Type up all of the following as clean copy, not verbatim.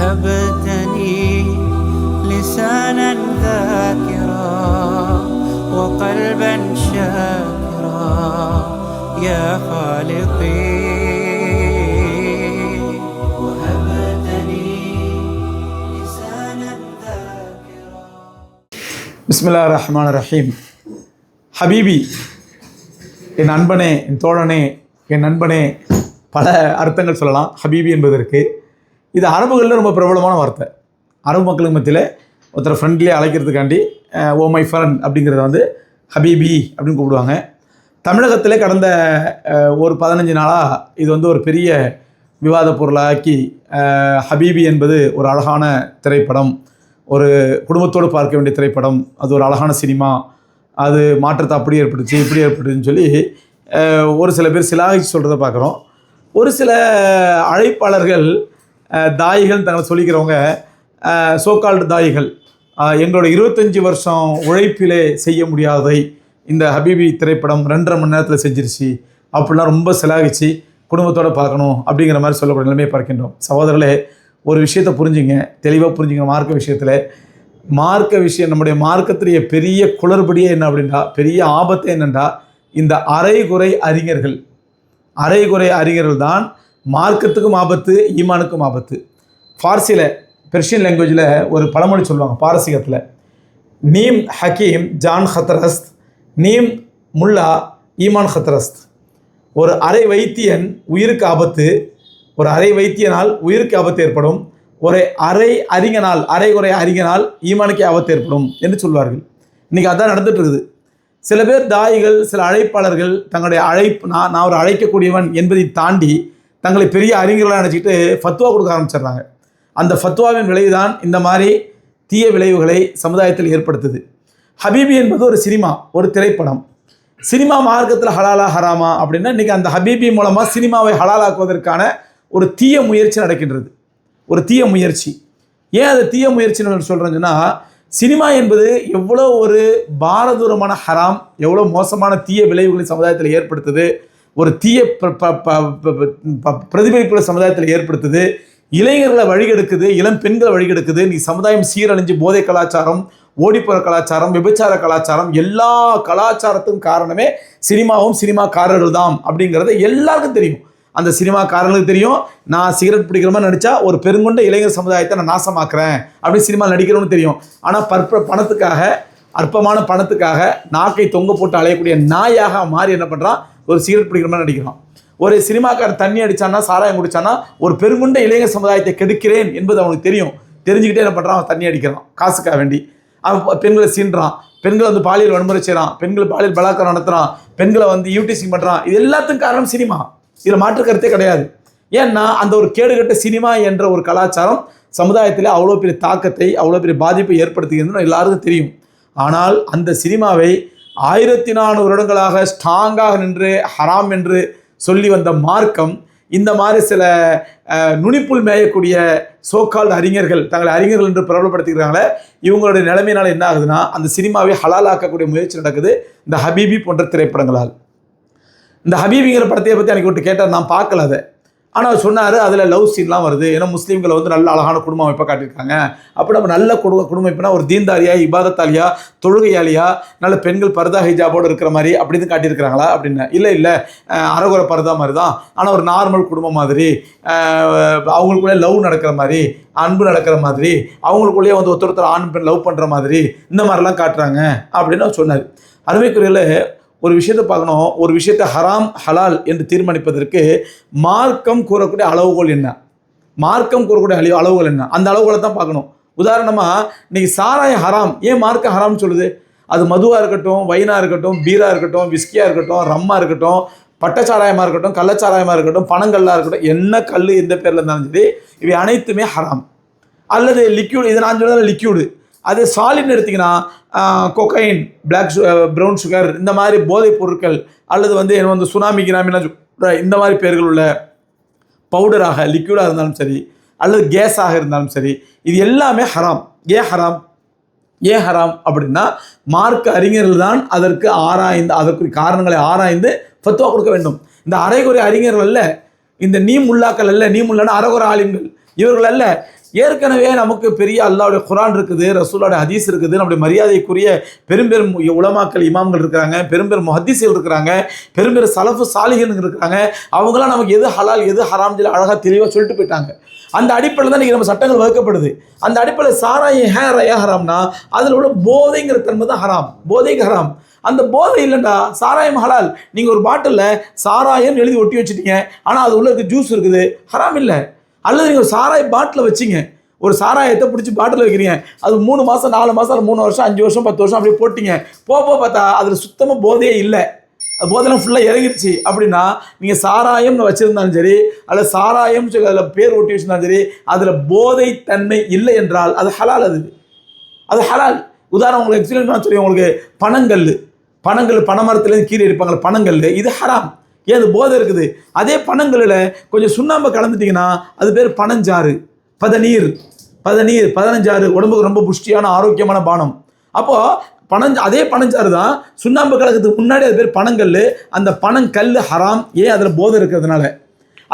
وهبتني لسانا ذاكرا وقلبا شاكرا يا خالقي وهبتني لسانا ذاكرا. بسم الله الرحمن الرحيم. ஹபீபி, என் நண்பனே, என் தோழனே, என் நண்பனே, பல அர்த்தங்கள் சொல்லலாம் ஹபீபி என்பதற்கு. இது அரபுகளில் ரொம்ப பிரபலமான வார்த்தை. அரபு மக்களுக்கு மத்தியில் ஒருத்தர் ஃப்ரெண்ட்லியாக அழைக்கிறதுக்காண்டி ஓ மை ஃப்ரெண்ட் அப்படிங்கிறத வந்து ஹபீபி அப்படின்னு கூப்பிடுவாங்க. தமிழகத்தில் கடந்த ஒரு 15 நாளாக இது வந்து ஒரு பெரிய விவாத பொருளாக்கி, ஹபீபி என்பது ஒரு அழகான திரைப்படம், ஒரு குடும்பத்தோடு பார்க்க வேண்டிய திரைப்படம், அது ஒரு அழகான சினிமா, அது மாற்றத்தை அப்படி ஏற்பட்டுச்சு இப்படி ஏற்பட்டுச்சுன்னு சொல்லி ஒரு சில பேர் சிலாகிச்சு சொல்கிறத பார்க்குறோம். ஒரு சில அழைப்பாளர்கள், தாயிகள் தங்களை சொல்லிக்கிறவங்க, சோகால்டு தாயிகள், எங்களோட 25 வருஷம் உழைப்பிலே செய்ய முடியாததை இந்த ஹபீபி திரைப்படம் 2.5 மணி நேரத்தில் செஞ்சிருச்சு அப்படிலாம் ரொம்ப சிலாகிச்சு குடும்பத்தோடு பார்க்கணும் அப்படிங்கிற மாதிரி சொல்லக்கூடிய நிலைமையை பார்க்கின்றோம். சகோதரர்களே, ஒரு விஷயத்தை புரிஞ்சுங்க, தெளிவாக புரிஞ்சுங்க. மார்க்க விஷயம் நம்முடைய மார்க்கத்திலேயே பெரிய குளறுபடியே என்ன அப்படின்னா, பெரிய ஆபத்து என்னென்றா, இந்த அரைகுறை அறிஞர்கள் தான் மார்க்கத்துக்கும் ஆபத்து, ஈமானுக்கும் ஆபத்து. ஃபார்சியில், பெர்ஷியன் லாங்குவேஜில் ஒரு பழமொழி சொல்லுவாங்க, பாரசீகத்தில், நீம் ஹக்கீம் ஜான் ஹத்ரஸ்த், நீம் முல்லா ஈமான் ஹத்ரஸ்த். ஒரு அரை வைத்தியன் உயிருக்கு ஆபத்து, ஒரு அரை வைத்தியனால் உயிருக்கு ஆபத்து ஏற்படும், ஒரு அரைகுறை அறிஞனால் ஈமானுக்கே ஆபத்து ஏற்படும் என்று சொல்வார்கள். இன்றைக்கி அதான் நடந்துட்டு இருக்குது. சில பேர் தாயிகள், சில அழைப்பாளர்கள் தங்களுடைய நான் ஒரு அழைக்கக்கூடியவன் என்பதை தாண்டி தங்களை பெரிய அறிஞர்களாக நினச்சிக்கிட்டு ஃபத்வா கொடுக்க ஆரம்பிச்சிடுறாங்க. அந்த ஃபத்வாவின் விளைவுதான் இந்த மாதிரி தீய விளைவுகளை சமுதாயத்தில் ஏற்படுத்துது. ஹபீபி என்பது ஒரு சினிமா, ஒரு திரைப்படம். சினிமா மார்க்கத்தில் ஹலாலா ஹராமா அப்படின்னா, இன்றைக்கி அந்த ஹபீபி மூலமாக சினிமாவை ஹலாலாக்குவதற்கான ஒரு தீய முயற்சி நடக்கின்றது. ஒரு தீய முயற்சி. ஏன் அது தீய முயற்சின்னு சொல்கிறேன்னா, சினிமா என்பது எவ்வளோ ஒரு பாரதூரமான ஹராம், எவ்வளோ மோசமான தீய விளைவுகளை சமுதாயத்தில் ஏற்படுத்துது, ஒரு தீய பிரதிபலிப்புகளை சமுதாயத்தில் ஏற்படுத்துது, இளைஞர்களை வழிகெடுக்குது, இளம் பெண்களை வழிகெடுக்குது. நீ சமுதாயம் சீரழிஞ்சு போதை கலாச்சாரம், ஓடிப்புற கலாச்சாரம், விபச்சார கலாச்சாரம், எல்லா கலாச்சாரத்துக்கும் காரணமே சினிமாவும் சினிமாக்காரர்கள் தான் அப்படிங்கிறது எல்லாருக்கும் தெரியும். அந்த சினிமாக்காரர்களுக்கு தெரியும், நான் சிகரெட் பிடிக்கிற மாதிரி நடித்தா ஒரு பெருங்கொண்ட இளைஞர் சமுதாயத்தை நான் நாசமாக்குறேன் அப்படின்னு சினிமா நடிக்கிறோன்னு தெரியும். ஆனால் அற்பமான பணத்துக்காக நாக்கை தொங்க போட்டு அலையக்கூடிய நாயாக மாறி என்ன பண்ணுறான், ஒரு சிகரெட் பிடிக்கிற மாதிரி நடிக்கிறான். ஒரு சினிமாக்காரர் தண்ணி அடித்தானா, சாராயம் குடித்தானா, ஒரு பெருங்கொண்ட இளைஞர் சமுதாயத்தை கெடுக்கிறேன் என்பது அவனுக்கு தெரியும். தெரிஞ்சுக்கிட்டே என்ன பண்ணுறான், அவன் தண்ணி அடிக்கிறான் காசுக்காக வேண்டி. அவன் பெண்களை சீன்றான், பெண்களை வந்து பாலியல் வன்முறை செய்கிறான், பெண்கள் பாலியல் பலாத்காரம் நடத்துகிறான், பெண்களை வந்து யூடிசிங் பண்ணுறான். இது எல்லாத்துக்கும் காரணம் சினிமா. இதில் மாற்று கருத்தே கிடையாது. ஏன்னா அந்த ஒரு கேடுகட்ட சினிமா என்ற ஒரு கலாச்சாரம் சமுதாயத்தில் அவ்வளோ பெரிய தாக்கத்தை, அவ்வளோ பெரிய பாதிப்பை ஏற்படுத்துகிறதுன்னு எல்லாருக்கும் தெரியும். ஆனால் அந்த சினிமாவை 1400 வருடங்களாக ஸ்ட்ராங்காக நின்று ஹராம் என்று சொல்லி வந்த மார்க்கம், இந்த மாதிரி சில நுனிப்புள் மேயக்கூடிய சோக்கால்டு அறிஞர்கள், தங்களை அறிஞர்கள் என்று பிரபலப்படுத்திக்கிறாங்களே, இவங்களுடைய நிலைமையினால் என்ன ஆகுதுன்னா, அந்த சினிமாவை ஹலாலாக்கக்கூடிய முயற்சி நடக்குது இந்த ஹபீபி போன்ற திரைப்படங்களால். இந்த ஹபீபிங்கிற படத்தை பற்றி எனக்கு விட்டு கேட்டார், நான் பார்க்கல அதை. ஆனால் அவர் சொன்னார், அதில் லவ் சீன்லாம் வருது. ஏன்னா முஸ்லீம்களை வந்து நல்ல அழகான குடும்ப அமைப்பாக காட்டியிருக்காங்க. அப்போ நம்ம நல்ல குடும்ப அமைப்புனா ஒரு தீன்தாரியா, இபாதத்தாலியா, தொழுகையாளியா, நல்ல பெண்கள் பர்தா ஹிஜாபோடு இருக்கிற மாதிரி அப்படின்னு காட்டியிருக்கிறாங்களா அப்படின்னு. இல்லை அறகுறை பர்தா மாதிரி தான், ஆனால் ஒரு நார்மல் குடும்பம் மாதிரி, அவங்களுக்குள்ளே லவ் நடக்கிற மாதிரி, அன்பு நடக்கிற மாதிரி, அவங்களுக்குள்ளேயே வந்து ஒருத்தர் ஆண் பெண் லவ் பண்ணுற மாதிரி, இந்த மாதிரிலாம் காட்டுறாங்க அப்படின்னு அவர் சொன்னார். அருமைக்குரியல ஒரு விஷயத்தை பார்க்கணும். ஒரு விஷயத்தை ஹராம் ஹலால் என்று தீர்மானிப்பதற்கு மார்க்கம் கூறக்கூடிய அளவுகோல் என்ன, அளவுகோல் என்ன, அந்த அளவுகோலை தான் பார்க்கணும். உதாரணமாக இன்றைக்கி சாராயம் ஹராம், ஏன் மார்க்கம் ஹராம்னு சொல்லுது? அது மதுவாக இருக்கட்டும், வைனாக இருக்கட்டும், பீராக இருக்கட்டும், விஸ்கியாக இருக்கட்டும், ரம்மாக இருக்கட்டும், பட்டச்சாராயமாக இருக்கட்டும், கள்ளச்சாராயமாக இருக்கட்டும், பனங்கல்லாக இருக்கட்டும், என்ன கல் எந்த பேரில் இருந்தாலும் சரி, இவை அனைத்துமே ஹராம். அல்லது லிக்யூடு, இது நான் சொல்ல லிக்யூடு, அது சாலிட்னு எடுத்திங்கன்னா கொக்கைன், ப்ரௌன் சுகர், இந்த மாதிரி போதைப் பொருட்கள், அல்லது வந்து என்ன வந்து சுனாமி கிராமிலாம் இந்த மாதிரி பேர்கள் உள்ள பவுடராக லிக்யூடாக இருந்தாலும் சரி, அல்லது கேஸாக இருந்தாலும் சரி, இது எல்லாமே ஹராம். ஏன் ஹராம் அப்படின்னா, மார்க்க அறிஞர்கள் தான் அதற்கு காரணங்களை ஆராய்ந்து ஃபத்வா கொடுக்க வேண்டும். இந்த அரைகுறை அறிஞர்கள் அல்ல, இந்த நீ முல்லாக்கள் அல்ல, நீ முல்லான அரைகுறை ஆலிம்கள். இவர்கள் அல்ல. ஏற்கனவே நமக்கு பெரிய அல்லாஹ்வுடைய குர்ஆன் இருக்குது, ரசூலுடைய ஹதீஸ் இருக்குது, நம்முடைய மரியாதைக்குரிய பெரும்பெரும் உலமாக்கள் இமாம்கள் இருக்கிறாங்க, பெரும்பெரும் முஹத்திஸ்கள் இருக்கிறாங்க, பெரும்பெரும் சலஃபு சாலிஹீன்கள் இருக்கிறாங்க. அவங்களாம் நமக்கு எது ஹலால் எது ஹராம் சொல்லி அழகாக தெளிவாக சொல்லிட்டு போயிட்டாங்க. அந்த அடிப்படையில் தான் நம்ம சட்டங்கள் வகுக்கப்படுது. அந்த அடிப்படையில் சாராயம் ஹராம்னா அதில் உள்ள போதைங்கிற தன்மை தான் ஹராம், போதைக்கு ஹராம். அந்த போதை இல்லைண்டா சாராயம் ஹலால். நீங்கள் ஒரு பாட்டிலில் சாராயம் எழுதி ஒட்டி வச்சுட்டீங்க, ஆனால் அது உள்ள ஜூஸ் இருக்குது, ஹராம் இல்லை. அல்லது நீங்கள் ஒரு சாராய பாட்டில் வச்சிங்க, ஒரு சாராயத்தை பிடிச்சி பாட்டில் வைக்கிறீங்க, அது 3 மாதம் 4 மாதம் 3 வருஷம் 5 வருஷம் 10 வருஷம் அப்படியே போட்டிங்க, போக பார்த்தா அதில் சுத்தமாக போதையே இல்லை, அது போதெல்லாம் ஃபுல்லாக இறங்கிடுச்சு அப்படின்னா நீங்கள் சாராயம்னு வச்சுருந்தாலும் சரி, அல்லது சாராயம் அதில் பேர் ஒட்டி வச்சுருந்தாலும் சரி, அதில் போதை தன்மை இல்லை என்றால் அது ஹலால். அது ஹலால். உதாரணம் உங்களுக்கு எக்ஸ்பிளைன் பண்ண சொல்லி, உங்களுக்கு பனங்கல் பனைமரத்துலேருந்து கீரை எடுப்பாங்க, பனங்கல் இது ஹராம். ஏன் அது போதை இருக்குது. அதே பனங்களில் கொஞ்சம் சுண்ணாம்பை கலந்துட்டிங்கன்னா அது பேர் பனஞ்சாறு, பதநீர் 15 உடம்புக்கு ரொம்ப புஷ்டியான ஆரோக்கியமான பானம். அப்போது அதே பனஞ்சாறு தான் சுண்ணாம்பு கலக்கிறதுக்கு முன்னாடி அது பேர் பனங்கல். அந்த பனங்கல் ஹராம். ஏன் அதில் போதை இருக்கிறதுனால.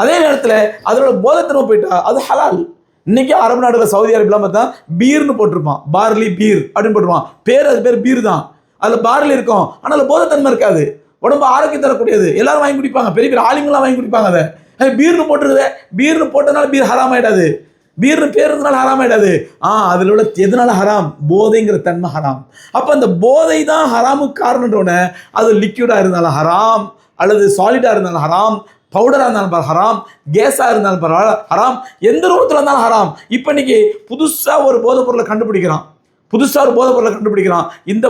அதே நேரத்தில் அதோட போதைத்தன்மை போயிட்டா அது ஹலால். இன்றைக்கி அரபு நாடுகள் சவுதி அரேபியாலாம் பார்த்தா பீர்னு போட்டிருப்பான், பார்லி பீர் அப்படின்னு போட்டிருப்பான். அது பேர் பீர் தான், அதில் பார்லி இருக்கும், ஆனால் அதில் போதைத்தன்மை இருக்காது, உடம்பு ஆரோக்கியம் தரக்கூடியது, எல்லாரும் வாங்கி குடிப்பாங்க, பெரிய பெரிய ஆளுங்களாம் வாங்கி குடிப்பாங்க. அதை பீர்னு போட்டுருக்குது, பீர்னு போட்டதுனால பீர் ஹராம் ஆகிடாது, பீர்னு பேருனால ஹராம் ஆகிடாது. அதில் உள்ள எதனால ஹராம்? போதைங்கிற தன்மை ஹராம். அப்போ அந்த போதை தான் ஹராமுக்கு காரணன்றோடனே அது லிக்யூடாக இருந்தாலும் ஹராம், அல்லது சாலிடாக இருந்தாலும் ஹராம், பவுடராக இருந்தாலும் ஹராம், கேஸாக இருந்தாலும் ஹராம், எந்த ரூபத்தில் இருந்தாலும் ஹராம். இப்போ இன்னைக்கு புதுசாக ஒரு போதைப் பொருளை கண்டுபிடிக்கிறான், இந்த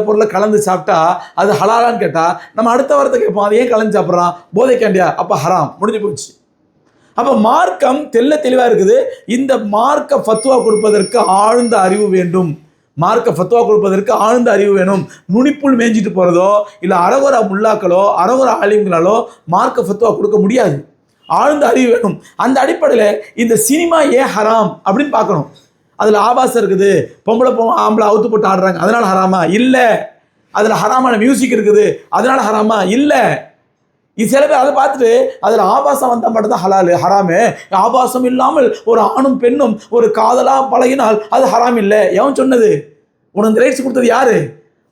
பொருளை கலந்து சாப்பிட்டா அது ஹலாலான்னு கேட்டால் நம்ம அடுத்த வாரத்தை கேட்போம், அதை ஏன் கலந்து சாப்பிட்றான்? போதைக்காண்டியா? அப்போ ஹராம், முடிஞ்சு போச்சு. அப்போ மார்க்கம் தெளிவாக இருக்குது. இந்த மார்க்க ஃபத்வா கொடுப்பதற்கு ஆழ்ந்த அறிவு வேணும். நுனிப்புள் மேய்ஞ்சிட்டு போகிறதோ இல்லை அரகுர முல்லாக்களோ அரகுர ஆலிம்களாலோ மார்க்க ஃபத்வா கொடுக்க முடியாது. ஆழ்ந்த அறிவு வேணும். அந்த அடிப்படையில் இந்த சினிமா ஏன் ஹராம் அப்படின்னு பார்க்கணும். அதில் ஆபாசம் இருக்குது, ஆம்பளை அவுத்து போட்டு ஆடுறாங்க, அதனால ஹராமா? இல்லை. அதில் ஹராமான மியூசிக் இருக்குது, அதனால ஹராமா? இல்லை. இது சில பேர் அதை பார்த்துட்டு அதில் ஆபாசம் வந்தால் மட்டும்தான் ஹராமே, ஆபாசம் இல்லாமல் ஒரு ஆணும் பெண்ணும் ஒரு காதலாக பழகினால் அது ஹராம் இல்லை. எவன் சொன்னது? உனக்கு ரைட்ஸ் கொடுத்தது யாரு?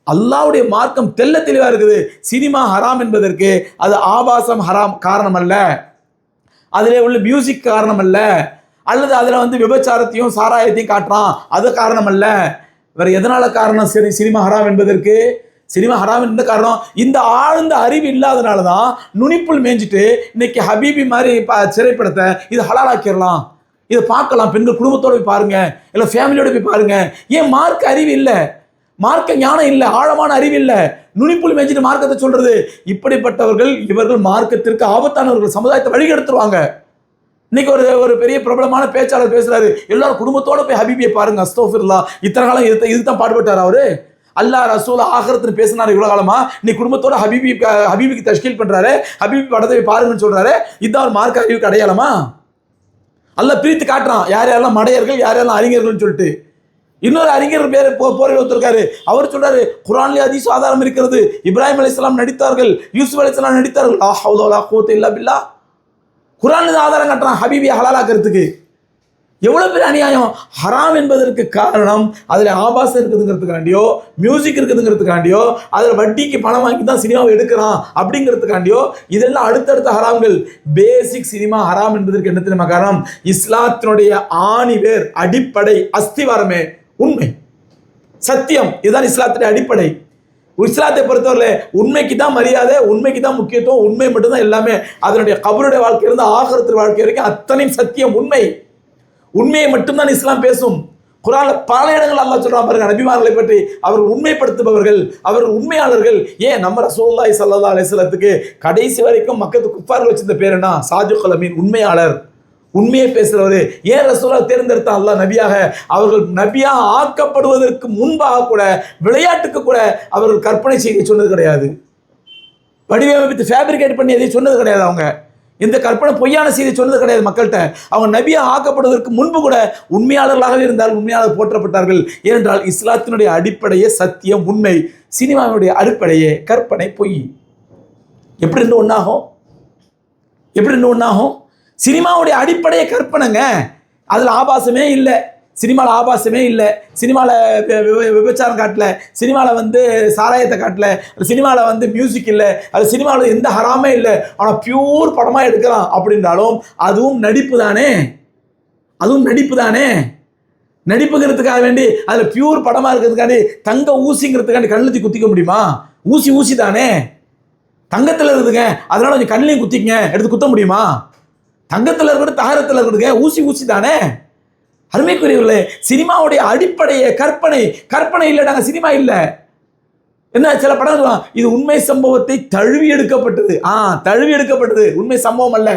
அல்லாஹ்வுடைய மார்க்கம் தெளிவாக இருக்குது. சினிமா ஹராம் என்பதற்கு அது ஆபாசம் ஹராம் காரணம் அல்ல, அதிலே உள்ள மியூசிக் காரணம் அல்ல, அல்லது அதில் விபச்சாரத்தையும் சாராயத்தையும் காட்டுறான் அது காரணம் அல்ல. வேற எதனால காரணம்? சரி, சினிமா ஹராம் என்பதற்கு சினிமா ஹராம் என்ற காரணம் இந்த ஆழ்ந்த அறிவு இல்லாதனால தான் நுனிப்புள் மேய்ஞ்சிட்டு இன்னைக்கு ஹபீபி மாதிரி திரைப்படத்தை இது ஹலாலாக்கிடலாம், இதை பார்க்கலாம், பெண்கள் குடும்பத்தோடு போய் பாருங்க, இல்லை ஃபேமிலியோடு போய் பாருங்க. ஏன்? மார்க்க அறிவு இல்லை, மார்க்க ஞானம் இல்லை, ஆழமான அறிவு இல்லை, நுனிப்புள் மேய்ஞ்சிட்டு மார்க்கத்தை சொல்றது. இப்படிப்பட்டவர்கள் இவர்கள் மார்க்கத்திற்கு ஆபத்தானவர்கள், சமுதாயத்தை வழிகெடுத்துருவாங்க. இன்னைக்கு ஒரு பெரிய பிரபலமான பேச்சாளர் பேசுறாரு, எல்லாரும் குடும்பத்தோட போய் ஹபீபியை பாருங்க, அஸ்தோஃபிருல்லா, இத்தனை காலம் இதுதான் பாடுபட்டார் அவரு. அல்லாஹ் ரசூல் ஆகிரத்துன்னு பேசினாரு இவ்வளோ காலமா. நீ குடும்பத்தோட ஹபீபிக்கு தஷ்கீல் பண்றாரு, ஹபீபி படத்தை பாருங்கன்னு சொல்றாரு. இதுதான் ஒரு மார்க்க அறிவுக்கு அடையாளமா? அல்லாஹ் பிரித்து காட்டுறான் யார் யாரெல்லாம் மடையர்கள் யார் யாரெல்லாம் அறிஞர்கள்னு சொல்லிட்டு. இன்னொரு அறிஞர் பேர் போரில் ஒருத்தருக்காரு, அவர் சொல்றாரு குர்ஆன்ல ஹதீஸ் ஆதாரம் இருக்கிறது, இப்ராஹிம் அலைஹிஸ்ஸலாம் நடித்தார்கள், யூசுப் அலைஹிஸ்ஸலாம் நடித்தார்கள், லா ஹவ்ல வலா குவத்த இல்லா பில்லாஹ். குர்ஆன்ல ஆதாரம் காட்டுறான் ஹபீபியை ஹலாலாக்கிறதுக்கு. எவ்வளோ பெரிய அநியாயம்! ஹராம் என்பதற்கு காரணம் அதில் ஆபாசம் இருக்குதுங்கிறதுக்காண்டியோ, மியூசிக் இருக்குதுங்கிறதுக்காண்டியோ, அதில் வட்டிக்கு பணம் வாங்கி தான் சினிமாவை எடுக்கிறான் அப்படிங்கிறதுக்காண்டியோ, இதெல்லாம் அடுத்தடுத்த ஹராம்கள். பேசிக் சினிமா ஹராம் என்பதற்கு என்ன தெரியுமா காரணம்? இஸ்லாத்தினுடைய ஆணிவேர், அடிப்படை, அஸ்திவாரமே உண்மை, சத்தியம். இதுதான் இஸ்லாத்தினுடைய அடிப்படை. இஸ்லாத்தை பொறுத்தவரை உண்மைக்கு தான் மரியாதை, உண்மைக்கு தான் முக்கியத்துவம், உண்மை மட்டும்தான் எல்லாமே. அதனுடைய கபருடைய வாழ்க்கையிலிருந்து ஆகிரத்து வாழ்க்கை வரைக்கும் அத்தனையும் சத்தியம், உண்மை. உண்மையை மட்டும்தான் இஸ்லாம் பேசும். குர்ஆன்ல பல இடங்கள் அல்லாஹ் சொல்றான் பாருங்க, நபிமார்களை பற்றி அவர்கள் உண்மைப்படுத்துபவர்கள், அவர்கள் உண்மையாளர்கள். ஏன் நம்ம ரசூலுல்லாஹி ஸல்லல்லாஹு அலைஹி வஸல்லத்துக்கு கடைசி வரைக்கும் மக்கத்து குஃபார்கள் வச்சிருந்த பேர் என்ன? சாதிகுல் அமீன், உண்மையாளர், உண்மையை பேசுறவர். ஏன் ரசூலா தேர்ந்தெடுத்தான் அல்லாஹ் நபியாக? அவர்கள் நபியாக ஆக்கப்படுவதற்கு முன்பாக கூட விளையாட்டுக்கு கூட அவர்கள் கற்பனை செய்ய சொன்னது கிடையாது, வடிவமைத்து ஃபேப்ரிகேட் பண்ணி எதையும் சொன்னது கிடையாது. அவங்க இந்த கற்பனை பொய்யான செய்தி சொன்னது கிடையாது மக்கள்கிட்ட. அவங்க நபியாக ஆக்கப்படுவதற்கு முன்பு கூட உண்மையாளர்களாகவே இருந்தால் உண்மையாளர் போற்றப்பட்டார்கள். ஏனென்றால் இஸ்லாத்தினுடைய அடிப்படையே சத்தியம், உண்மை. சினிமாவினுடைய அடிப்படையே கற்பனை, பொய். எப்படி இருந்து ஒன்றாகும்? சினிமாவுடைய அடிப்படையே கற்பனைங்க. அதில் ஆபாசமே இல்லை, சினிமாவில் ஆபாசமே இல்லை, சினிமாவில் விபச்சாரம் காட்டல, சினிமாவில் வந்து சாராயத்தை காட்டல, சினிமாவில் வந்து மியூசிக் இல்லை, அது சினிமாவில் எந்த ஹராமே இல்லை, ஆனால் பியூர் படமாக எடுக்கலாம் அப்படின்றாலும் அதுவும் நடிப்பு தானே, அதுவும் நடிப்பு தானே. நடிப்புங்கிறதுக்காக வேண்டி அதில் பியூர் படமாக இருக்கிறதுக்காண்டி தங்க ஊசிங்கிறதுக்காண்டி கண்ணுத்தி குத்திக்க முடியுமா? ஊசி தானே, தங்கத்தில் இருக்குதுங்க, அதனால கொஞ்சம் கண்ணிலையும் குத்திக்கங்க எடுத்து குத்த முடியுமா? தங்கத்தில் இருக்கிறது தகரத்தில் இருக்கிறதுங்க, ஊசி தானே. அருமைக்குரியவர்களே, சினிமாவுடைய அடிப்படையே கற்பனை இல்லைடாங்க, சினிமா இல்லை. என்ன சில படம் சொல்லலாம், இது உண்மை சம்பவத்தை தழுவி எடுக்கப்பட்டது, உண்மை சம்பவம் அல்ல.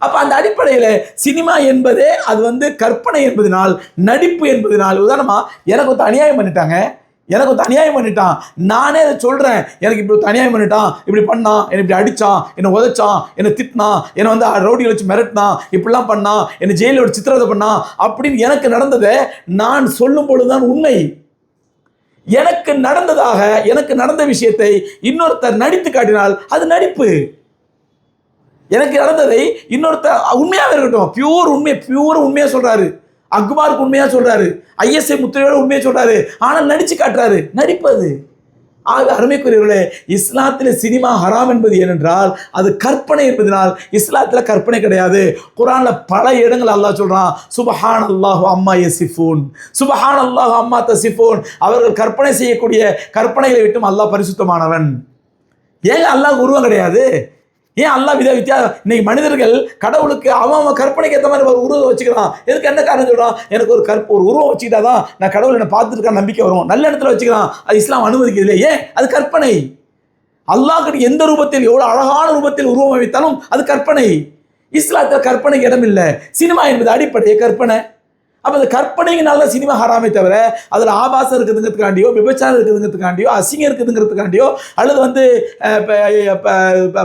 அப்ப அந்த அடிப்படையில் சினிமா என்பதே அது வந்து கற்பனை என்பதனால், நடிப்பு என்பதனால். உதாரணமா எனக்கு ஒரு அநியாயம் பண்ணிட்டான், நானே அதை சொல்றேன், எனக்கு இப்படி அநியாயம் பண்ணிட்டான், இப்படி பண்ணான், என்னை இப்படி அடிச்சான், என்னை உதைச்சான், என்னை திட்டினான், என்னை வந்து ரவுடியை வச்சு மிரட்டினான், இப்படிலாம் பண்ணான், என்னை ஜெயிலோட சித்திரவதை பண்ணான் அப்படின்னு எனக்கு நடந்ததை நான் சொல்லும் பொழுதுதான் உண்மை. எனக்கு நடந்த விஷயத்தை இன்னொருத்தர் நடித்து காட்டினால் அது நடிப்பு. எனக்கு நடந்ததை இன்னொருத்தர் உண்மையாவே இருக்கட்டும், பியூர் உண்மையா சொல்றாரு, அக்பாருக்கு உண்மையா சொல்றாரு, ISI முத்திரையோட உண்மையா சொல்றாரு, ஆனால் நடிச்சு காட்டுறாரு, நடிப்பது. அருமைக்குரியவர்களே, இஸ்லாத்தில் சினிமா ஹராம் என்பது ஏனென்றால் அது கற்பனை என்பதனால். இஸ்லாத்தில் கற்பனை கிடையாது. குர்ஆன்ல பல இடங்கள் அல்லாஹ் சொல்றான், சுப்ஹானல்லாஹு அம்மா யசிஃபூன், சுப்ஹானல்லாஹு அம்மா தசிஃபூன். அவர்கள் கற்பனை செய்யக்கூடிய கற்பனைகளை விட்டும் அல்லாஹ் பரிசுத்தமானவன். ஏன் அல்லாஹ் உருவம் கிடையாது? ஏன் அல்லாஹ் வித்தியாசம்? இன்னைக்கு மனிதர்கள் கடவுளுக்கு அவன் கற்பனைக்கு ஏற்ற மாதிரி ஒரு உருவம் வச்சுக்கிறான். எதுக்கு என்ன காரணம் சொல்றான்? எனக்கு ஒரு உருவம் வச்சுக்கிட்டாதான் நான் கடவுள் என்ன பார்த்துருக்கான் நம்பிக்கை வரும். நல்ல இடத்துல வச்சுக்கிறான், அது இஸ்லாம் அனுமதிக்கிறது இல்லை. ஏன்? அது கற்பனை. அல்லாஹ் எந்த ரூபத்தில், எவ்வளவு அழகான ரூபத்தில் உருவம் வைத்தாலும் அது கற்பனை. இஸ்லாத்தில் கற்பனைக்கு இடம் இல்லை. சினிமா என்பது அடிப்படையே கற்பனை. அப்போ அந்த கற்பனைங்கனால சினிமா ஹராமே தவிர அதில் ஆபாசம் இருக்குதுங்கிறதுக்காண்டியோ, விபச்சாரம் இருக்குதுங்கிறதுக்காண்டியோ, அசிங்கம் இருக்குதுங்கிறதுக்காண்டியோ, அல்லது வந்து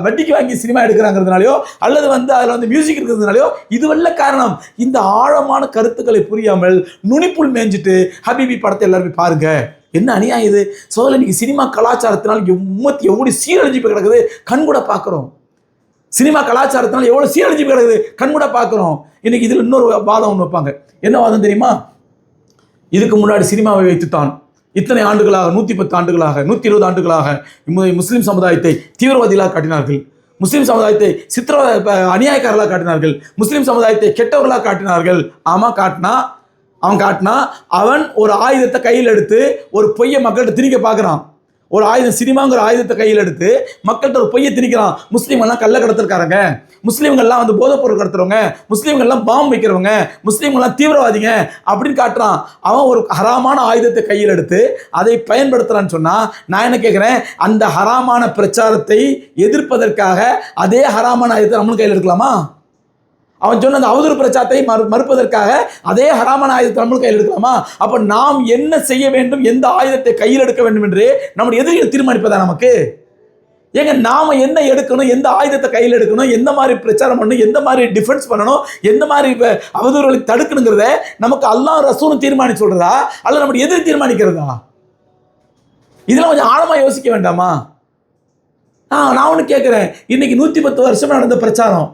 வட்டிக்கு வாங்கி சினிமா எடுக்கிறாங்கிறதுனாலையோ, அல்லது வந்து அதில் வந்து மியூசிக் இருக்கிறதுனாலையோ இதுவல்ல காரணம். இந்த ஆழமான கருத்துக்களை புரியாமல் நுனிப்புள் மேய்ஞ்சிட்டு ஹபீபி படத்தை எல்லாருமே பாருங்க. என்ன அநியாயம் இது சோதனை! இன்னைக்கு சினிமா கலாச்சாரத்தினால் எவ்வளோ சீரழிஞ்சு போய் கிடக்குது, கண்கூட பார்க்குறோம். சினிமா கலாச்சாரத்தினால் எவ்வளோ சீரழிஞ்சு போய் கிடக்குது, கண்கூட பார்க்குறோம். இன்னைக்கு இதில் இன்னொரு வாதம் ஒன்று வைப்பாங்க. என்ன வாதம் தெரியுமா? இதுக்கு முன்னாடி சினிமாவை வைத்துத்தான் இத்தனை ஆண்டுகளாக, 110 ஆண்டுகளாக, 120 ஆண்டுகளாக முஸ்லீம் சமுதாயத்தை தீவிரவாதிகளாக காட்டினார்கள், முஸ்லீம் சமுதாயத்தை அநியாயக்காரர்களாக காட்டினார்கள், முஸ்லீம் சமுதாயத்தை கெட்டவர்களாக காட்டினார்கள். ஆமாம், அவன் ஒரு ஆயுதத்தை கையில் எடுத்து ஒரு பொய்யை மக்கள்கிட்ட திணிக்க பார்க்குறான். ஒரு ஆயுதம், சினிமாங்கிற ஆயுதத்தை கையில் எடுத்து மக்கள்கிட்ட ஒரு பொய்யை திணிக்கிறான். முஸ்லீம்கள்லாம் கள்ள கடத்திருக்காரங்க, முஸ்லீம்கள்லாம் வந்து போதைப் பொருள் கடத்துறவங்க, முஸ்லீம்கள்லாம் பாம்பு வைக்கிறவங்க, முஸ்லீம்கள்லாம் தீவிரவாதிங்க அப்படின்னு காட்டுறான். அவன் ஒரு ஹராமான ஆயுதத்தை கையில் எடுத்து அதை பயன்படுத்துறான்னு சொன்னா நான் என்ன கேட்குறேன்? அந்த ஹராமான பிரச்சாரத்தை எதிர்ப்பதற்காக அதே ஹராமான ஆயுதத்தை நம்மளும் கையில் எடுக்கலாமா? அவன் சொன்ன அந்த அவதூறு பிரச்சாரத்தை மறுப்பதற்காக அதே ஹராமான ஆயுதத்தை நம்மளும் கையில் எடுக்கலாமா? அப்போ நாம் என்ன செய்ய வேண்டும், எந்த ஆயுதத்தை கையில் எடுக்க வேண்டும் என்று நம்முடைய எதிரிகள் தீர்மானிப்பதா நமக்கு? ஏங்க, நாம என்ன எடுக்கணும், எந்த ஆயுதத்தை கையில் எடுக்கணும், எந்த மாதிரி பிரச்சாரம் பண்ணணும், எந்த மாதிரி டிஃபென்ஸ் பண்ணணும், எந்த மாதிரி அவதூறுகளை தடுக்கணுங்கிறத நமக்கு அல்லாஹ் ரசூலும் தீர்மானிச்சு சொல்றதா, அல்ல நம்முடைய எதிரி தீர்மானிக்கிறதா? இதெல்லாம் கொஞ்சம் ஆழமா யோசிக்க வேண்டாமா? நான் ஒன்று கேட்குறேன். இன்னைக்கு 110 வருஷம் நடந்த பிரச்சாரம்,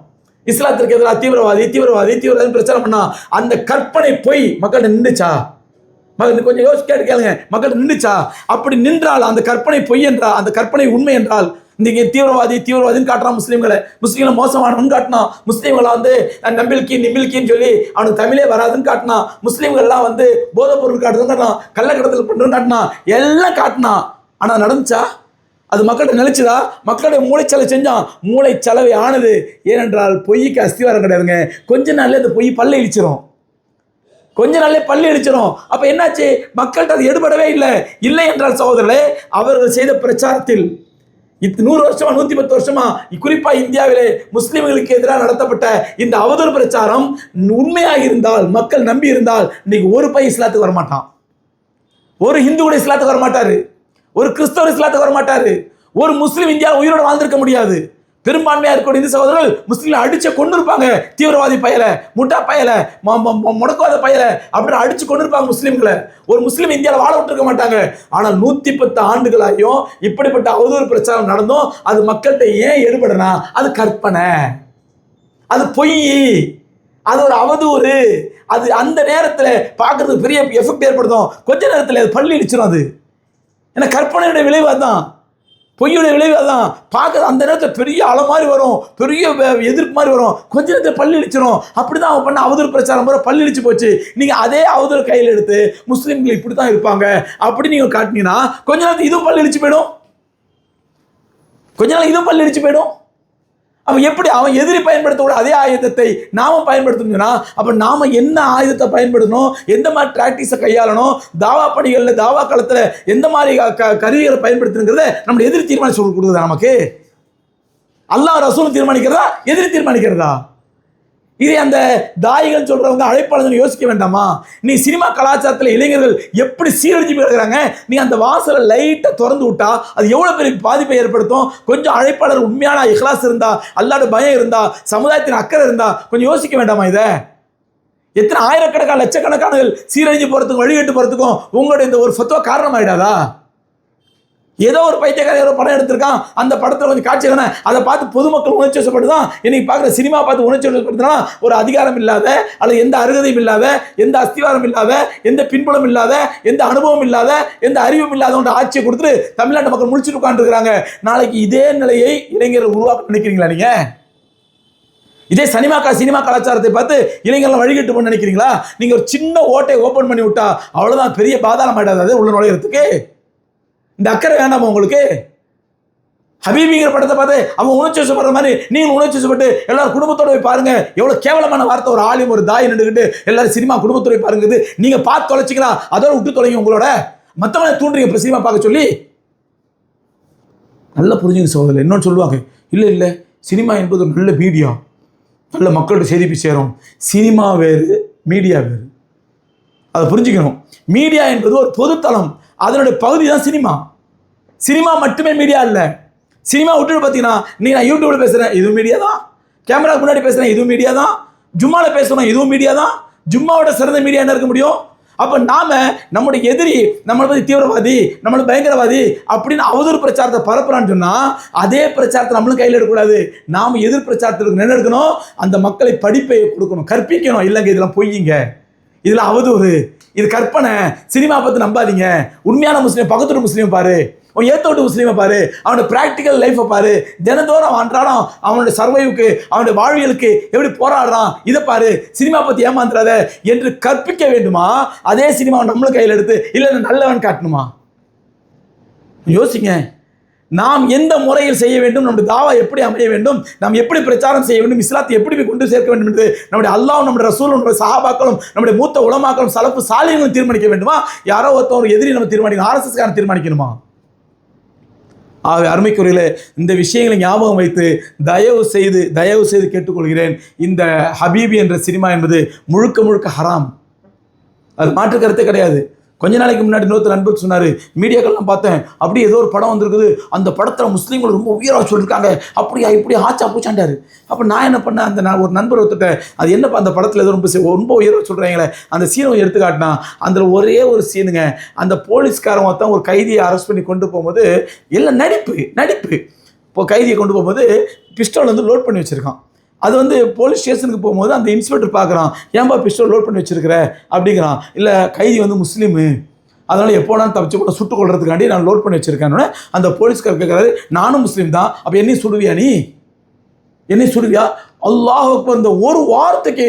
இஸ்லாத்திற்கு எதிராக தீவிரவாதி பிரச்சாரம் பண்ணா அந்த கற்பனை போய் மக்கள்கிட்ட நின்றுச்சா? கொஞ்சம் யோசிச்சு கேளுங்க, மக்கள்கிட்ட நின்றுச்சா? அப்படி நின்றால் அந்த கற்பனை பொய் என்றால், அந்த கற்பனை உண்மை என்றால், இன்றைக்கி தீவிரவாதின்னு காட்டுறான் முஸ்லீம்களை மோசமானவன் காட்டினான், முஸ்லீம்களை வந்து நிம்பிள்கின்னு சொல்லி அவனுக்கு தமிழே வராதுன்னு காட்டினான், முஸ்லீம்கள்லாம் வந்து போதைப் பொருள் காட்டுறதுன்னு காட்டினான், கள்ளக்கடத்தல் பண்ணுறதுன்னு காட்டினான், எல்லாம் காட்டினான். ஆனால் நடந்துச்சா? அது மக்கள்கிட்ட நினைச்சதா? மக்களுடைய மூளைச்சலவை செஞ்சான், மூளைச்சலவை ஆனது. ஏனென்றால் பொய்க்கு அஸ்திவாரம் கிடையாதுங்க. கொஞ்ச நாள்ல அந்த பொய் பல்ல இழிச்சிரும். அப்ப என்னாச்சு? மக்கள்கிட்ட அது எடுபடவே இல்லை என்றால் சகோதரர்களே, அவர்கள் செய்த பிரச்சாரத்தில் 100 வருஷமா 110 வருஷமா குறிப்பா இந்தியாவிலே முஸ்லிம்களுக்கு எதிராக நடத்தப்பட்ட இந்த அவதூறு பிரச்சாரம் உண்மையாக இருந்தால், மக்கள் நம்பி இருந்தால், இன்னைக்கு ஒரு பை இஸ்லாத்துக்கு வரமாட்டான், ஒரு ஹிந்து கூட இஸ்லாத்துக்கு வரமாட்டாரு, ஒரு கிறிஸ்தவர் இஸ்லாத்துக்கு வரமாட்டாரு, ஒரு முஸ்லீம் இந்தியா உயிரோடு வாழ்ந்திருக்க முடியாது. பெரும்பான்மையா இருக்கக்கூடிய இந்து சகோதரர்கள் முஸ்லீம்களை அடிச்சு கொண்டு இருப்பாங்க. தீவிரவாதி பயல, முட்டா பயல, முடக்குவாத பயல அப்படின்னு அடிச்சு கொண்டு இருப்பாங்க முஸ்லீம்களை. ஒரு முஸ்லீம் இந்தியாவில் வாழ விட்டுருக்க மாட்டாங்க. ஆனால் 110 ஆண்டுகளாயும் இப்படிப்பட்ட அவதூறு பிரச்சாரம் நடந்தும் அது மக்கள்கிட்ட ஏன் எடுபடனா? அது கற்பனை, அது பொய், அது ஒரு அவதூறு. அது அந்த நேரத்தில் பார்க்கறதுக்கு பெரிய எஃபெக்ட் ஏற்படுத்தும், கொஞ்ச நேரத்தில் அது பள்ளி இடிச்சிடும். அது ஏன்னா கற்பனையுடைய விளைவு அதுதான், பொய்யுடைய விளைவு அதுதான். பார்க்க அந்த நேரத்தில் பெரிய அலை மாதிரி வரும், பெரிய எதிர்ப்பு மாதிரி வரும், கொஞ்ச நேரத்தில் பள்ளி இடிச்சிடும். அப்படி தான் அவன் பண்ண அவதூறு பிரச்சாரம் முறை பள்ளி இடிச்சு போச்சு. நீங்கள் அதே அவதூறு கையில் எடுத்து முஸ்லீம்கள் இப்படி தான் இருப்பாங்க அப்படி நீங்கள் காட்டினீங்கன்னா கொஞ்ச நேரத்தில் இதுவும் பள்ளி இடிச்சு போயிடும், கொஞ்ச நாள் இதுவும் பள்ளி இடிச்சு போயிடும். அப்போ எப்படி அவன் எதிரி பயன்படுத்தக்கூட அதே ஆயுதத்தை நாம பயன்படுத்தணும்னா அப்போ நாம என்ன ஆயுதத்தை பயன்படுத்தணும், எந்த மாதிரி ப்ராக்டிஸை கையாளணும், தாவா பணிகளில் தாவா காலத்தில் எந்த மாதிரி கருவிகளை பயன்படுத்தணுங்கிறத நம்ம எதிரி தீர்மானிச்சு கொடுக்குறதா? நமக்கு அல்லாஹ் ரசூல் தீர்மானிக்கிறதா, எதிரி தீர்மானிக்கிறதா? இதே அந்த தாயிகள் சொல்றவங்க அழைப்பாளர்கள் யோசிக்க வேண்டாமா? நீ சினிமா கலாச்சாரத்தில் இளைஞர்கள் எப்படி சீரழிஞ்சு போயிருக்கிறாங்க, நீ அந்த வாசலை லைட்டை திறந்து விட்டா அது எவ்வளவு பெரிய பாதிப்பை ஏற்படுத்தும். கொஞ்சம் அழைப்பாளர் உண்மையான இஹ்லாஸ் இருந்தா, அல்லாஹ்வுடைய பயம் இருந்தா, சமுதாயத்தின் அக்கறை இருந்தா கொஞ்சம் யோசிக்க வேண்டாமா? இதை எத்தனை ஆயிரக்கணக்கான லட்சக்கணக்கானவர்கள் சீரழிஞ்சு போறதுக்கும் வழிகட்டு போறதுக்கும் உங்களுடைய இந்த ஒரு ஃபத்வா காரணமாயிடாதா? ஏதோ ஒரு பைத்தியக்கார படம் எடுத்திருக்கான், அந்த படத்தில் கொஞ்சம் காட்சி தானே, அதை பார்த்து பொதுமக்கள் உணர்ச்சி வசப்படுதான். இன்னைக்கு பார்க்குற சினிமா பார்த்து உணர்ச்சி வசப்படுத்தினா ஒரு அதிகாரம் இல்லாத, அல்லது எந்த அருகதையும் இல்லாத, எந்த அஸ்திவாரம் இல்லாத, எந்த பின்புலம் இல்லாத, எந்த அனுபவம் இல்லாத, எந்த அறிவும் இல்லாத ஆட்சியை கொடுத்துட்டு தமிழ்நாட்டு மக்கள் முடிச்சுட்டு உட்காந்துருக்காங்க. நாளைக்கு இதே நிலையை இளைஞர்கள் உருவாக்க நினைக்கிறீங்களா? நீங்க இதே சினிமா கலாச்சாரத்தை பார்த்து இளைஞர்கள் வழிகட்டு பண்ண நினைக்கிறீங்களா? நீங்க ஒரு சின்ன ஓட்டை ஓபன் பண்ணி விட்டா அவ்வளவுதான், பெரிய பாதாளம் ஆயிடாது உள்ள நுழையிறதுக்கு. இந்த அக்கறை வேண்டாமா உங்களுக்கு? ஹபீபிங்கிற படத்தை பார்த்து அவன் உணர்ச்சி வசப்படுற மாதிரி நீங்கள் உணர்ச்சி வசப்பட்டு எல்லாரும் குடும்பத்தோட போய் பாருங்க. எவ்வளவு கேவலமான வார்த்தை, ஒரு ஆலிம் ஒரு தாய் நின்றுக்கிட்டு எல்லாரும் சினிமா குடும்பத்தோட பாருங்க. நீங்க பார்த்து தொலைச்சிங்களா, அதோட விட்டு தொலைங்க. உங்களோட மற்றவனை தூண்டுறீங்க இப்போ சினிமா பார்க்க சொல்லி. நல்லா புரிஞ்சுங்க சகோதரர். இன்னொன்று சொல்லுவாங்க, இல்லை இல்லை சினிமா என்பது ஒரு நல்ல மீடியா, நல்ல மக்கள்கிட்ட செய்தி போய் சேரும். சினிமா வேறு, மீடியா வேறு, அதை புரிஞ்சுக்கணும். மீடியா என்பது ஒரு பொதுத்தளம், அதனுடைய பகுதி தான் சினிமா. சினிமா மட்டுமே மீடியா இல்லை. சினிமா விட்டுட்டு பார்த்தீங்கன்னா நான் யூடியூப்ல பேசுகிறேன், இதுவும் மீடியா தான். கேமராக்கு முன்னாடி பேசுகிறேன், இதுவும் மீடியா தான். ஜும்மாவில் பேசுகிறோம், இதுவும் மீடியா தான். ஜும்மாவோட சிறந்த மீடியா என்ன இருக்க முடியும்? அப்போ நாம நம்முடைய எதிரி நம்மளை பற்றி தீவிரவாதி, நம்மளை பயங்கரவாதி அப்படின்னு அவதூறு பிரச்சாரத்தை பரப்புறான்னு சொன்னால் அதே பிரச்சாரத்தை நம்மளும் கையில் எடுக்கக்கூடாது. நாம் எதிர் பிரச்சாரத்துக்கு என்ன எடுக்கணும்? அந்த மக்களை படிப்பை கொடுக்கணும், கற்பிக்கணும். இல்லைங்க இதெல்லாம் பொய்யுங்க, இதெல்லாம் அவதூறு, இது கற்பனை, சினிமா பார்த்து நம்பாதீங்க. உண்மையான முஸ்லீம் பக்கத்து முஸ்லீம் பாரு, அவன் ஏத்தோட்டு முஸ்லீமை பாரு, அவனோட ப்ராக்டிக்கல் லைஃப்பை பாரு, தினந்தோறும் அவன் அன்றாடம் அவனுடைய சர்வைவுக்கு அவனுடைய வாழ்வியலுக்கு எப்படி போராடுறான் இதை பாரு, சினிமா பற்றி ஏமாந்துடாத என்று கற்பிக்க வேண்டுமா? அதே சினிமாவை நம்மளும் கையில் எடுத்து இல்லை நல்லவன் காட்டணுமா? யோசிங்க. நாம் எந்த முறையில் செய்ய வேண்டும், நம்முடைய தாவா எப்படி அமைய வேண்டும், நாம் எப்படி பிரச்சாரம் செய்ய வேண்டும், இஸ்லாத்தை எப்படி கொண்டு சேர்க்க வேண்டும் என்று நம்முடைய அல்லாஹ், நம்முடைய ரசூலும், நம்முடைய சஹாபாக்களும், நம்முடைய மூத்த உலமாக்களும், சலப்பு சாலிகளும் தீர்மானிக்க வேண்டுமா? யாரோ ஒருத்தர் எதிரி நம்ம தீர்மானிக்கணும், ஆர்எஸ்எஸ் காரன் தீர்மானிக்கணுமா? ஆகவே அருமைக்குரியல இந்த விஷயங்களை ஞாபகம் வைத்து தயவு செய்து கேட்டுக்கொள்கிறேன். இந்த ஹபீபி என்ற சினிமா என்பது முழுக்க முழுக்க ஹராம், அது மாற்று கருத்தே கிடையாது. கொஞ்ச நாளைக்கு முன்னாடி இன்னொருத்தர் நண்பர் சொன்னார், மீடியாக்கள்லாம் பார்த்தேன், அப்படி ஏதோ ஒரு படம் வந்திருக்குது, அந்த படத்தில் முஸ்லீம்கள் ரொம்ப உயராக சொல்லியிருக்காங்க, அப்படியா இப்படி ஆச்சா பூச்சாண்டாரு. அப்போ நான் என்ன பண்ணேன், அந்த நான் ஒரு நண்பர் ஒருத்தட்ட அது என்னப்பா அந்த படத்தில் ஏதோ ரொம்ப உயராக சொல்கிறாங்களே அந்த சீனை எடுத்து காட்டினா, அதில் ஒரே ஒரு சீனுங்க, அந்த போலீஸ்காரன் ஒருத்தன் ஒரு கைதியை அரெஸ்ட் பண்ணி கொண்டு போகும்போது எல்லாம் நடிப்பு இப்போ கைதியை கொண்டு போகும்போது பிஸ்டல் வந்து லோட் பண்ணி வச்சுருக்கான். அது வந்து போலீஸ் ஸ்டேஷனுக்கு போகும்போது அந்த இன்ஸ்பெக்டர் பார்க்குறான், ஏன்பா பிஸ்டல் லோட் பண்ணி வச்சிருக்கிற அப்படிங்கிறான். இல்லை கைதி வந்து முஸ்லீமு, அதனால் எப்போனா தப்பிச்சு கூட சுட்டு கொள்றதுக்காண்டி நான் லோட் பண்ணி வச்சிருக்கேன்னு அந்த போலீஸ்கார் கேட்குறாரு, நானும் முஸ்லீம் தான், அப்போ என்னையும் சுடுவியா நீ, என்னை சுடுவியா? அல்லாஹ் அக்பர். இந்த ஒரு வார்த்தைக்கு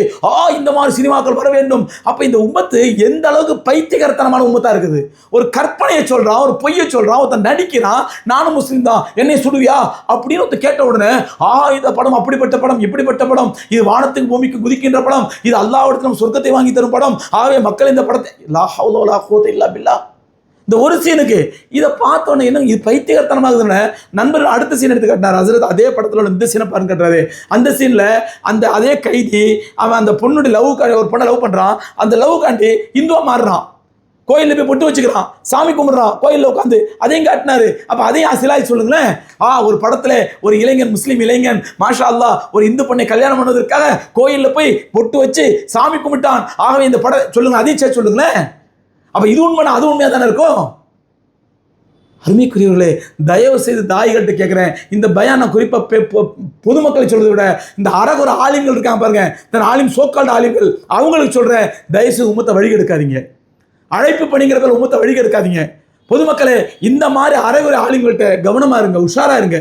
இந்த மாதிரி சினிமாக்கள் வர வேண்டும். அப்போ இந்த உம்மத்து எந்த அளவுக்கு பைத்தியகரத்தனமான உம்மத்தா இருக்குது. ஒரு கற்பனையை சொல்றான், ஒரு பொய்யை சொல்றான், ஒருத்தன் நடிக்கிறான், நானும் முஸ்லீம் தான், என்னை சுடுவியா அப்படின்னு ஒருத்தர் கேட்ட உடனே இந்த படம் அப்படிப்பட்ட படம், இப்படிப்பட்ட படம், இது வானத்துக்கு பூமிக்கு குதிக்கின்ற படம், இது அல்லாஹ்விடத்தில் சொர்க்கத்தை வாங்கி தரும் படம். ஆகவே மக்கள் இந்த படத்தை லா ஹவ்ல வலா குவத்த இல்லா பில்லா, இந்த ஒரு சீனுக்கு இதை பார்த்தோன்னே என்ன இது பைத்தியகரத்தனமாகுதுன்னு நண்பர் அடுத்த சீன் எடுத்து காட்டினார். ஹசரத் அதே படத்தில் இந்த சீனை பாருங்க கட்டுறாரு. அந்த சீனில் அந்த அதே கைதி அவன் அந்த பொண்ணுடைய ஒரு பொண்ணை லவ் பண்ணுறான், அந்த லவ் காண்டி இந்துவா மாறுறான், கோயிலில் போய் பொட்டு வச்சுக்கிறான், சாமி கும்பிட்றான், கோயிலில் உட்காந்து அதையும் காட்டினாரு. அப்போ அதையும் சிலாய் சொல்லுங்களேன். ஒரு படத்தில் ஒரு இளைஞன், முஸ்லீம் இளைஞன், மாஷா அல்லா, ஒரு இந்து பொண்ணை கல்யாணம் பண்ணுவதற்காக கோயிலில் போய் பொட்டு வச்சு சாமி கும்பிட்டான். ஆகவே இந்த படம் சொல்லுங்க, அதையும் சொல்லுங்களேன். அப்போ இது உண்மைனா அது உண்மையாக தானே இருக்கும். அருமைக்குரியவர்களே, தயவு செய்து தாய்கள்கிட்ட கேட்குறேன், இந்த பயான் நான் குறிப்பாக பொதுமக்களை சொல்றதை விட இந்த அரகுற ஆலிம்கள் இருக்காங்க பாருங்க, தன் ஆலிம் சோக்கால்டு ஆலிம்கள், அவங்களுக்கு சொல்கிறேன், தயவுசெய்து உம்மத்தை வழிகெடுக்காதீங்க. அழைப்பு பணிங்கிறத உம்மத்தை வழிகெடுக்காதீங்க. பொதுமக்களே, இந்த மாதிரி அரைகுறை ஆலிம்கள்கிட்ட கவனமாக இருங்க, உஷாராக இருங்க.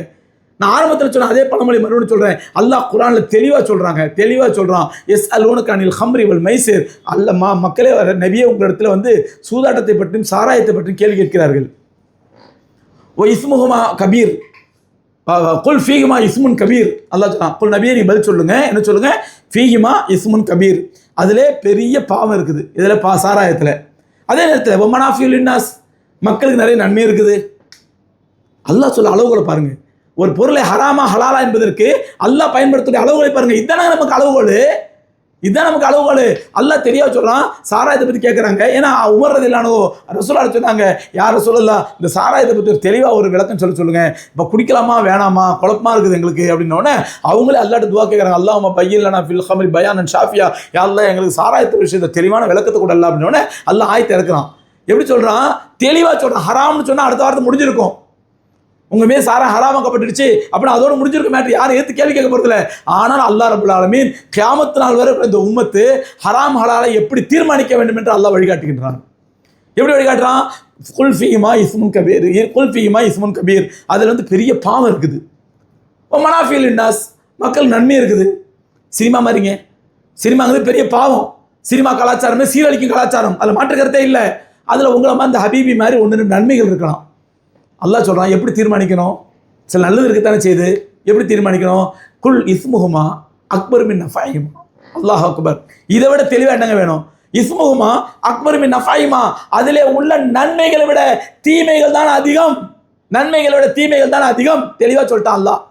நான் ஆரம்பத்தில் சொன்ன அதே பழமொழி மறுபடியும் சொல்கிறேன். அல்லாஹ் குர்ஆனில் தெளிவாக சொல்கிறான், எஸ் அலூனக அனில் ஹம்ரி வல் மைசிர். மக்களே, நபியே உங்களிடத்தில் சூதாட்டத்தை பற்றியும் சாராயத்தை பற்றியும் கேள்வி கேட்கிறார்கள். ஓ இஸ்முஹுமா கபீர் குல் ஃபீஹிமா இஸ்முன் கபீர். அல்லாஹ் சொன்னான், குல் நபியே நீ பதில் சொல்லுங்க, என்ன சொல்லுங்க? ஃபீஹிமா இஸ்முன் கபீர், அதிலே பெரிய பாவம் இருக்குது, இதில் சாராயத்தில். அதே நேரத்தில் ஒமனாஃபியுல் இன்னாஸ், மக்களுக்கு நிறைய நன்மை இருக்குது. அல்லாஹ் சொல்ல அளவுகளை பாருங்க. ஒரு பொருளை ஹராமா ஹலாலா என்பதற்கு அல்லாஹ் பயன்படுத்தக்கூடிய அளவுகளை பாருங்க. இதுதானே நமக்கு அளவுகோல். அல்லாஹ் தெரியா சொல்றான். சாராயத்தை பற்றி கேட்குறாங்க. ஏன்னா உமர் ரலியல்லாஹு அன்ஹு ரசூலுல்லாஹ் சொன்னாங்க, யார் ரசூலுல்லாஹ் இந்த சாராயத்தை பற்றி ஒரு தெளிவாக ஒரு விளக்கம் சொல்லுங்க, இப்போ குடிக்கலாமா வேணாமா, குழப்பமா இருக்குது எங்களுக்கு அப்படின்னோடனே அவங்களே அல்லாஹ்ட்ட துவா கேட்குறாங்க, அல்லாஹும்ம பய்யின் லனா ஃபில் ஹம்ரி பயானன் ஷாஃபியா, யா அல்லாஹ் எங்களுக்கு சாராயத்தை விஷயத்தை தெளிவான விளக்கத்தை கூட அல்ல அப்படின்னோடனே அல்லாஹ் ஆயத்தை இறக்குறான். எப்படி சொல்றான்? தெளிவாக சொல்றான். ஹராம்னு சொன்னால் அடுத்த வாரத்தை முடிஞ்சிருக்கும். உங்க மேல் சாரா ஹராமாக்கப்பட்டுடுச்சு அப்படின்னா அதோட முடிஞ்சிருக்க மேட்டர், யாரும் ஏற்று கேள்வி கேட்க போறதில்ல. ஆனால் அல்லாஹ் ரப்பல் ஆலமீன் கியாமத் நாள் வரை இந்த உம்மத்து ஹராம் ஹலாலை எப்படி தீர்மானிக்க வேண்டும் என்று அல்லாஹ் வழிகாட்டுகின்றான். எப்படி வழிகாட்டுறான்? குல் ஃபீஹிமா இஸ்முன் கபீர், அதில் பெரிய பாவம் இருக்குது. மனாஃபியுல் இன்னாஸ், மக்கள் நன்மை இருக்குது. சினிமா மாதிரிங்க, சினிமாங்கிறது பெரிய பாவம். சினிமா கலாச்சாரமே சீரழிக்கும் கலாச்சாரம், அதில் மாற்று கருத்தே இல்லை. அதில் உங்களை மாதிரி இந்த ஹபீபி மாதிரி ஒன்று ரெண்டு நன்மைகள் இருக்கலாம். அல்லாஹ் சொல்கிறான், எப்படி தீர்மானிக்கணும்? சில நல்லது இருக்குத்தானே செய்யுது, எப்படி தீர்மானிக்கணும்? குல் இஸ்முஹுமா அக்பர் மின் நஃபாயிமா. அல்லாஹ் அக்பர், இதை விட தெளிவாக என்னங்க வேணும்? இஸ்முஹுமா அக்பர் மின் நஃபாயிமா, அதிலே உள்ள நன்மைகளை விட தீமைகள் தான் அதிகம். தெளிவாக சொல்லிட்டான் அல்லாஹ்.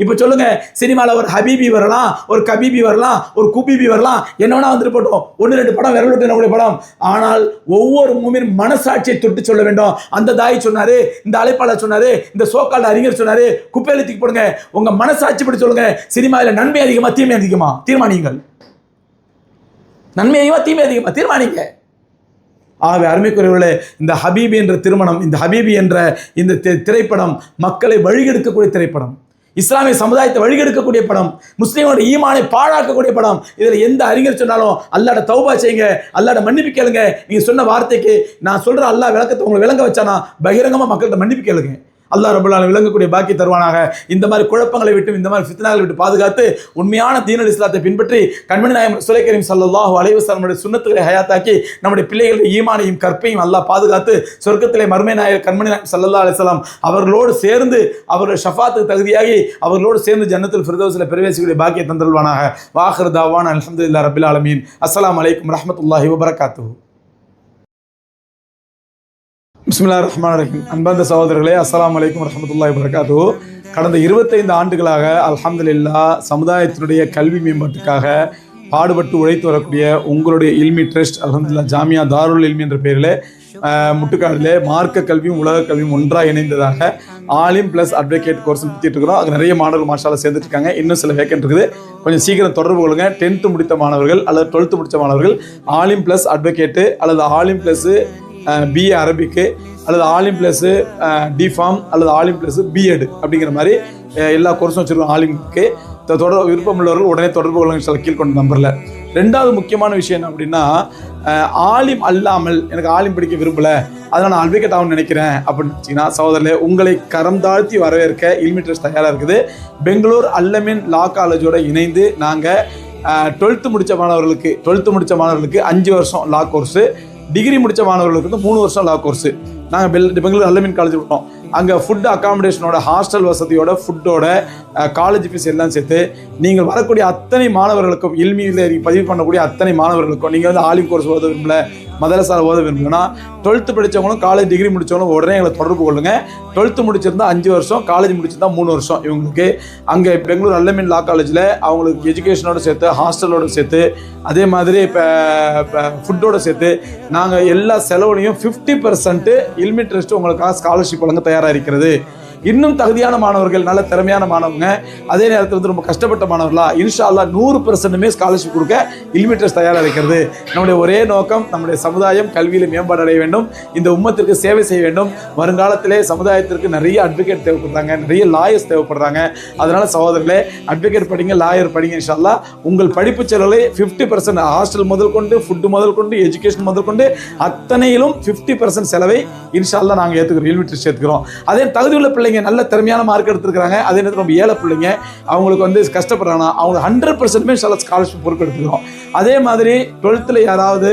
இப்போ சொல்லுங்க, சினிமாவில் ஒரு ஹபீபி வரலாம், ஒரு கபீபி வரலாம், ஒரு குபீபி வரலாம், என்ன வேணா வந்துட்டு போட்டோம், 1-2 படம் விரல் விட்டு என்னுடைய படம். ஆனால் ஒவ்வொரு மூமின் மனசாட்சியை தொட்டு சொல்ல வேண்டும். அந்த தாய் சொன்னாரு, இந்த அழைப்பாளர் சொன்னாரு, இந்த சோக்கால்டு அறிஞர் சொன்னாரு, குப்பையில தூக்கி போடுங்க. உங்க மனசாட்சி படி சொல்லுங்க, சினிமாவில் நன்மை அதிகமா தீமை அதிகமா? தீர்மானிங்கள். நன்மை அதிகமா தீமை அதிகமா? தீர்மானிங்க. ஆகவே அருமைக்குரியவர்களே, இந்த ஹபீபி என்ற திருமணம், இந்த ஹபீபி என்ற இந்த திரைப்படம் மக்களை வழிகெடுக்கக்கூடிய திரைப்படம், இஸ்லாமிய சமுதாயத்தை வழிகெடுக்கக்கூடிய படம், முஸ்லீமோட ஈமானை பாழாக்கக்கூடிய படம். இதில் எந்த அறிஞர் சொன்னாலும் அல்லாஹ்ட தௌபா செய்யுங்க, அல்லாஹ்ட மன்னிப்பு கேளுங்க. நீங்கள் சொன்ன வார்த்தைக்கு நான் சொல்கிற அல்லாஹ் விளக்கத்தை உங்களை விளங்க வச்சானா பகிரங்கமாக மக்கள்கிட்ட மன்னிப்பு கேளுங்க. அல்லாஹ் ரப்பல் ஆலமீன் விளங்கக்கூடிய பாக்கி தருவானாக. இந்த மாதிரி குழப்பங்களை விட்டு, இந்த மாதிரி ஃபித்னாகளை விட்டு பாதுகாத்து உண்மையான தீனுல் இஸ்லாத்தை பின்பற்றி கண்மணி நாயகம் ரசூலை கரீம் ஸல்லல்லாஹு அலைஹி வஸல்லம் சுன்னத்துகளை ஹயாத்தாக்கி நம்முடைய பிள்ளைகளுடைய ஈமானையும் கற்பையும் அல்லாஹ் பாதுகாத்து சொர்க்கத்திலே மர்மை நாயகம் கண்மணி நாயகம் ஸல்லல்லாஹு அலைஹி வஸல்லம் அவர்களோடு சேர்ந்து அவருடைய ஷஃபாத்துக்கு தகுதியாகி அவர்களோடு சேர்ந்து ஜன்னத்துல் ஃபிர்தௌஸில் பிரவேசிக்கக்கூடிய பாக்கியை தந்தருள்வானாக. வாஹிர் தாவானா அல்ஹம்துலில்லாஹி ரப்பில் ஆலமீன். அஸ்ஸலாமு அலைக்கும் வரஹ்மத்துல்லாஹி வபரகாத்துஹு. பிஸ்மில்லாஹிர் ரஹ்மானிர் ரஹீம். அன்பார்ந்த சகோதரர்களே, அஸ்ஸலாமு அலைக்கும் வரஹ்மத்துல்லாஹி வபரகாத்துஹு. கடந்த 25 ஆண்டுகளாக அல்ஹம்துலில்லாஹ் சமுதாயத்தினுடைய கல்வி மேம்பாட்டுக்காக பாடுபட்டு உழைத்து வரக்கூடிய உங்களுடைய இல்மி ட்ரஸ்ட் அல்ஹம்துலில்லாஹ் ஜாமியா தாருல் இல்மி என்ற பெயரில் முட்டுக்காடில் மார்க்க கல்வியும் உலக கல்வியும் ஒன்றாக இணைந்ததாக ஆலிம் ப்ளஸ் அட்வொகேட் கோர்ஸ் நடத்திட்டு இருக்கிறோம். அது நிறைய மாணவர்கள் மாஷால்லா சேர்ந்துட்டு இருக்காங்க. இன்னும் சில வேக்கன்ட் இருக்குது, கொஞ்சம் சீக்கிரம் தொடர்பு கொள்ளுங்க. 10th முடித்த மாணவர்கள் அல்லது 12th முடித்த மாணவர்கள் ஆலிம் ப்ளஸ் அட்வொகேட்டு அல்லது ஆலிம் ப்ளஸ் பிஏ அரபிக்கு அல்லது ஆலிம் ப்ளஸ் டிஃபார்ம் அல்லது ஆலிம் ப்ளஸ் பிஎட் அப்படிங்கிற மாதிரி எல்லா கோர்ஸும் வச்சுருக்கோம். ஆலிமுக்கு தொடர் விருப்பம் உள்ளவர்கள் உடனே தொடர்பு கொள்ளுங்க சில கீழ்கொண்ட நம்பரில். ரெண்டாவது முக்கியமான விஷயம் என்ன அப்படின்னா, ஆலிம் அல்லாமல் எனக்கு ஆலிம் படிக்க விரும்பலை, அதனால் நான் அட்வொகேட் ஆகணும்னு நினைக்கிறேன் அப்படின்னு வச்சிங்கன்னா சகோதரர்களே, உங்களை கரம் தாழ்த்தி வரவேற்க இல்மி ட்ரஸ்ட் தயாராக இருக்குது. பெங்களூர் அல்லமின் லா காலேஜோடு இணைந்து நாங்கள் 12th முடித்த மாணவர்களுக்கு 5 வருஷம் லா கோர்ஸு, டிகிரி முடித்த மாணவர்களுக்கு 3 வருஷம் லா கோர்ஸு நாங்கள் பெங்களூர் அல்லமின் காலேஜ் விட்டோம். அங்கே ஃபுட் அகாமடேஷனோட ஹாஸ்டல் வசதியோட ஃபுட்டோட காலேஜ் ஃபீஸ் எல்லாம் சேர்த்து நீங்கள் வரக்கூடிய அத்தனை மாணவர்களுக்கும் இல்மியில் பதிவு பண்ணக்கூடிய அத்தனை மாணவர்களுக்கும் நீங்கள் ஆலிம் கோர்ஸ் ஓத விரும்பல, மதரசாவில் ஓத விரும்பலன்னா 12th படித்தவங்களும் காலேஜ் டிகிரி முடித்தவங்களும் உடனே எங்களை தொடர்பு கொள்ளுங்க. 12th முடிச்சிருந்தா 5 வருஷம், காலேஜ் முடிச்சிருந்தா 3 வருஷம் இவங்களுக்கு. அங்கே பெங்களூர் அல்லமின் லா காலேஜில் அவங்களுக்கு எஜுகேஷனோட சேர்த்து ஹாஸ்டலோட சேர்த்து அதே மாதிரி இப்போ ஃபுட்டோட சேர்த்து நாங்கள் எல்லா செலவுலையும் 50% இல்மி ட்ரஸ்ட் உங்களுக்காக ஸ்காலர்ஷிப் வழங்க தயாராக இருக்கிறது. இன்னும் தகுதியான மாணவர்கள், நல்ல திறமையான மாணவங்க, அதே நேரத்தில் வந்து ரொம்ப கஷ்டப்பட்ட மாணவர்களா, இன்ஷா அல்லாஹ் 100% ஸ்காலர்ஷிப் கொடுக்க இல்மி ட்ரஸ்ட் தயாராக இருக்கிறது. நம்முடைய ஒரே நோக்கம், நம்முடைய சமுதாயம் கல்வியில் மேம்பாடு அடைய வேண்டும், இந்த உம்மத்திற்கு சேவை செய்ய வேண்டும். வருங்காலத்திலே சமுதாயத்திற்கு நிறைய அட்வொகேட் தேவைப்படுறாங்க, நிறைய லாயர்ஸ் தேவைப்படுறாங்க. அதனால சகோதரர்களே, அட்வொகேட் படிங்க, லாயர் படிங்க. இன்ஷா அல்லாஹ் உங்கள் படிப்பு செலவை 50% ஹாஸ்டல் முதல் கொண்டு, ஃபுட்டு முதல் கொண்டு, எஜுகேஷன் முதல் கொண்டு அத்தனையிலும் 50% செலவை இன்ஷா அல்லாஹ் நாங்கள் ஏற்றுக்கிறோம், இல்மி ட்ரஸ்ட் ஏற்றுக்கிறோம். அதே தகுதியுள்ள பிள்ளைங்க, நல்ல திறமையான மார்க் எடுத்துருக்காங்க, அதே நேரத்தில் ரொம்ப ஏழை பிள்ளைங்க, அவங்களுக்கு வந்து கஷ்டப்படுறாங்கன்னா அவங்க 100% ஸ்காலர்ஷிப் பொறுப்பு எடுத்துக்கிறோம். அதே மாதிரி 12th யாராவது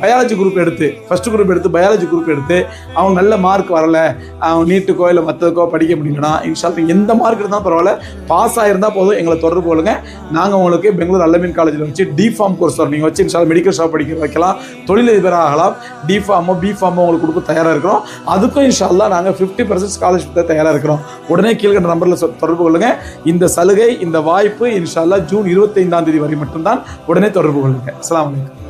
பயாலஜி குரூப் எடுத்து, ஃபஸ்ட்டு குரூப் எடுத்து பயாலஜி குரூப் எடுத்து அவங்க நல்ல மார்க் வரல, அவங்க நீட்டுக்கோ இல்லை மற்றதுக்கோ படிக்க முடியலன்னா இன்ஷா அல்லாஹ் எந்த மார்க் இருந்தாலும் பரவாயில்ல, பாஸ் ஆகிருந்தால் போதும், எங்களை தொடர்பு கொள்ளுங்க. நாங்கள் உங்களுக்கு பெங்களூர் அல்லமீன் காலேஜில் வச்சு டிஃபார்ம் கோர்ஸ் வரும், நீங்கள் வச்சு இன்ஷா அல்லாஹ் மெடிக்கல் ஷாப் படிக்க வைக்கலாம், தொழிலதிபர் ஆகலாம். டிஃபார்மோ பிஃபார்மோ உங்களுக்கு கொடுக்க தயாராக இருக்கிறோம். அதுக்கும் இன்ஷா அல்லாஹ் நாங்கள் 50% ஸ்காலர்ஷிப் தான் தயாராக இருக்கிறோம். உடனே கீழ்கண்ட நம்பரில் தொடர்பு கொள்ளுங்க. இந்த சலுகை, இந்த வாய்ப்பு இன்ஷா அல்லாஹ் ஜூன் 25 வரை மட்டும்தான். உடனே தொடர்பு கொள்ளுங்க. அஸ்ஸலாமு அலைக்கும்.